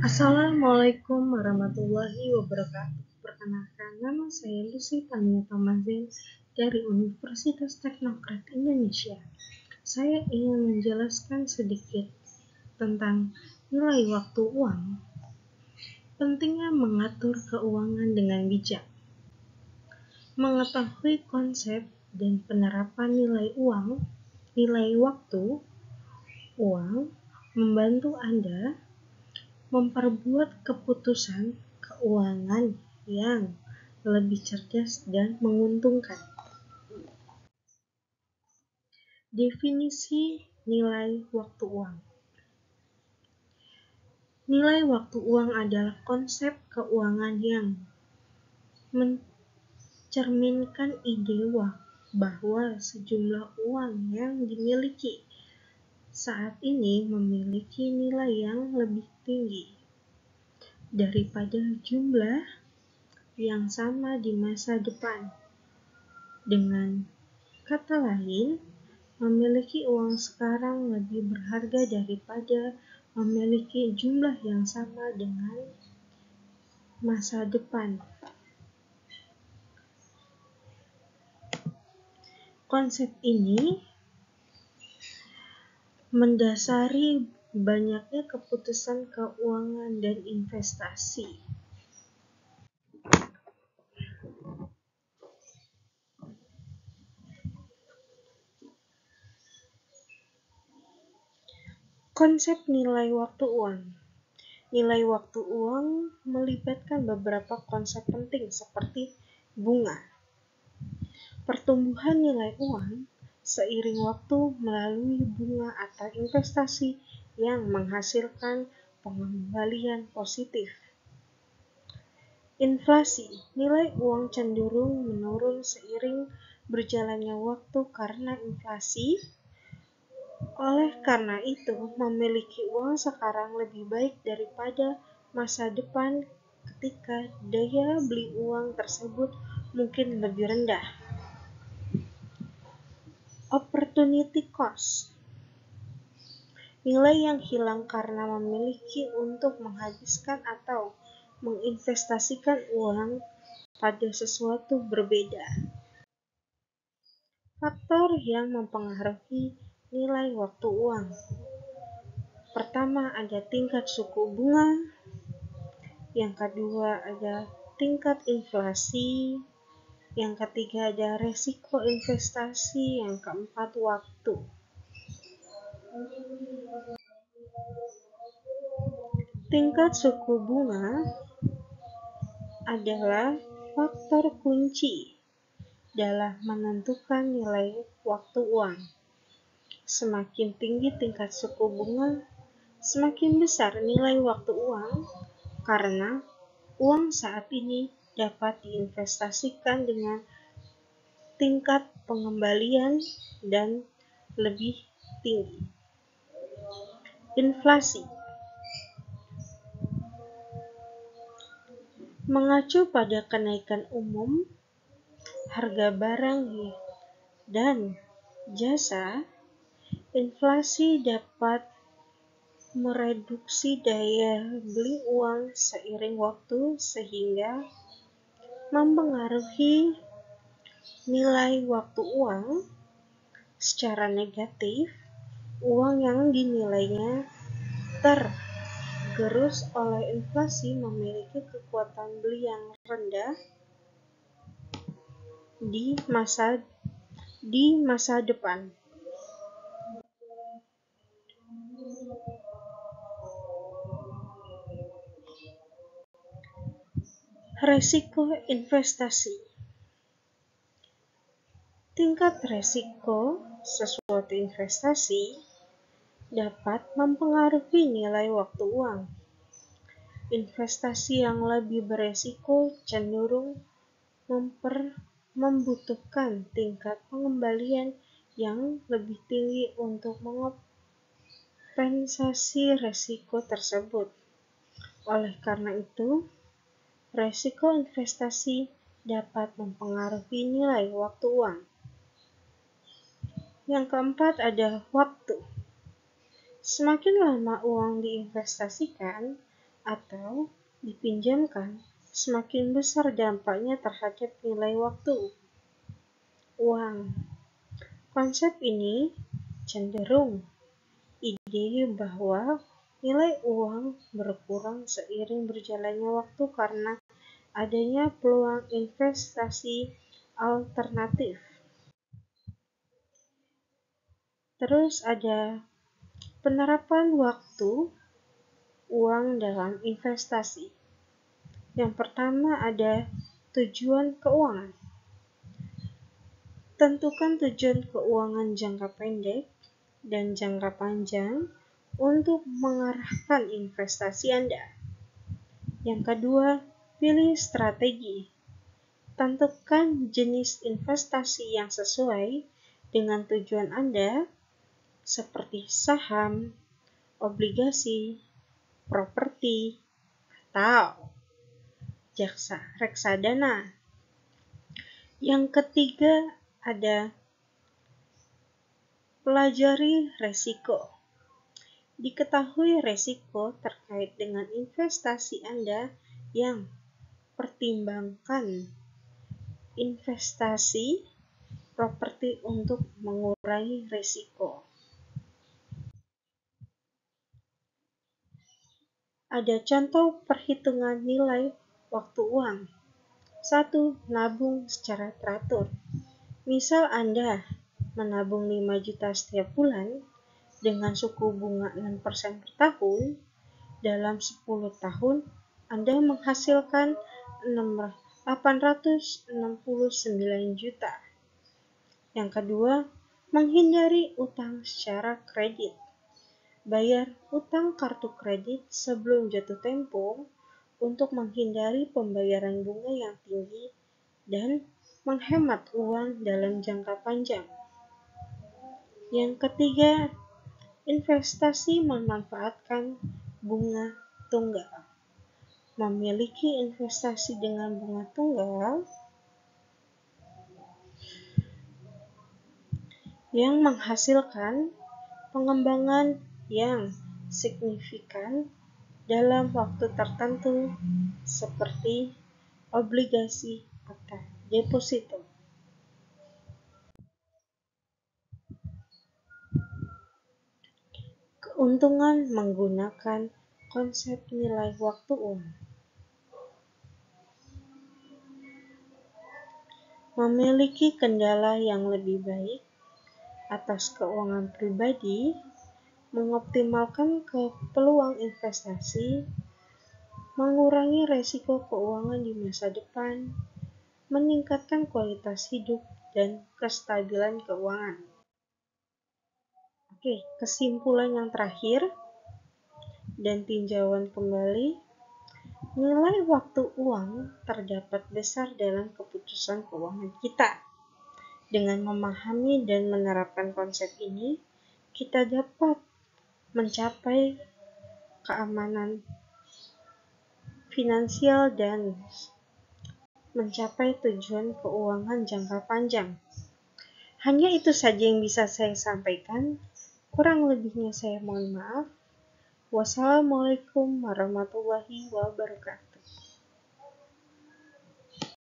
Assalamualaikum warahmatullahi wabarakatuh. Perkenalkan, nama saya Lucy Tania Tamazen dari Universitas Teknokrat Indonesia. Saya ingin menjelaskan sedikit tentang nilai waktu uang. Pentingnya mengatur keuangan dengan bijak. Mengetahui konsep dan penerapan nilai waktu uang membantu Anda memperbuat keputusan keuangan yang lebih cerdas dan menguntungkan. Definisi nilai waktu uang. Nilai waktu uang adalah konsep keuangan yang mencerminkan ide bahwa sejumlah uang yang dimiliki saat ini memiliki nilai yang lebih tinggi daripada jumlah yang sama di masa depan. Dengan kata lain, memiliki uang sekarang lebih berharga daripada memiliki jumlah yang sama dengan masa depan. Konsep ini mendasari banyaknya keputusan keuangan dan investasi. Konsep nilai waktu uang. Nilai waktu uang melibatkan beberapa konsep penting seperti bunga. Pertumbuhan nilai uang seiring waktu melalui bunga atau investasi yang menghasilkan pengembalian positif. Inflasi. Nilai uang cenderung menurun seiring berjalannya waktu karena inflasi. Oleh karena itu, memiliki uang sekarang lebih baik daripada masa depan ketika daya beli uang tersebut mungkin lebih rendah. Opportunity cost. Nilai yang hilang karena memiliki untuk menghabiskan atau menginvestasikan uang pada sesuatu berbeda. Faktor yang mempengaruhi nilai waktu uang. Pertama, ada tingkat suku bunga. Yang kedua, ada tingkat inflasi. Yang ketiga, ada resiko investasi. Yang keempat, waktu. Tingkat suku bunga adalah faktor kunci dalam menentukan nilai waktu uang. Semakin tinggi tingkat suku bunga, semakin besar nilai waktu uang karena uang saat ini dapat diinvestasikan dengan tingkat pengembalian dan lebih tinggi. Inflasi. Mengacu pada kenaikan umum harga barang dan jasa, inflasi dapat mereduksi daya beli uang seiring waktu sehingga mempengaruhi nilai waktu uang secara negatif. Uang yang dinilainya tergerus oleh inflasi memiliki kekuatan beli yang rendah di masa depan. Resiko investasi. Tingkat resiko sesuatu investasi dapat mempengaruhi nilai waktu uang. Investasi yang lebih beresiko cenderung membutuhkan tingkat pengembalian yang lebih tinggi untuk mengompensasi resiko tersebut. Oleh karena itu, resiko investasi dapat mempengaruhi nilai waktu uang. Yang keempat ada waktu. Semakin lama uang diinvestasikan atau dipinjamkan, semakin besar dampaknya terhadap nilai waktu uang. Konsep ini cenderung ide bahwa nilai uang berkurang seiring berjalannya waktu karena adanya peluang investasi alternatif. Terus ada penerapan waktu uang dalam investasi. Yang pertama ada tujuan keuangan. Tentukan tujuan keuangan jangka pendek dan jangka panjang untuk mengarahkan investasi Anda. Yang kedua, pilih strategi. Tentukan jenis investasi yang sesuai dengan tujuan Anda, seperti saham, obligasi, properti, atau reksadana. Yang ketiga ada pelajari resiko. Diketahui resiko terkait dengan investasi Anda yang pertimbangkan investasi properti untuk mengurangi resiko. Ada contoh perhitungan nilai waktu uang. 1. Nabung secara teratur. Misal Anda menabung 5 juta setiap bulan dengan suku bunga 6% per tahun, dalam 10 tahun Anda menghasilkan 869 juta. Yang kedua, menghindari utang secara kredit. Bayar utang kartu kredit sebelum jatuh tempo untuk menghindari pembayaran bunga yang tinggi dan menghemat uang dalam jangka panjang. Yang ketiga, investasi memanfaatkan bunga tunggal. Memiliki investasi dengan bunga tunggal yang menghasilkan pengembangan yang signifikan dalam waktu tertentu seperti obligasi atau deposito. Keuntungan menggunakan konsep nilai waktu uang. Memiliki kendala yang lebih baik atas keuangan pribadi, mengoptimalkan peluang investasi, mengurangi resiko keuangan di masa depan, meningkatkan kualitas hidup dan kestabilan keuangan. Oke, kesimpulan yang terakhir dan tinjauan kembali, nilai waktu uang terdapat besar dalam keputusan keuangan kita. Dengan memahami dan menerapkan konsep ini, kita dapat mencapai keamanan finansial dan mencapai tujuan keuangan jangka panjang. Hanya itu saja yang bisa saya sampaikan. Kurang lebihnya saya mohon maaf. Wassalamualaikum warahmatullahi wabarakatuh.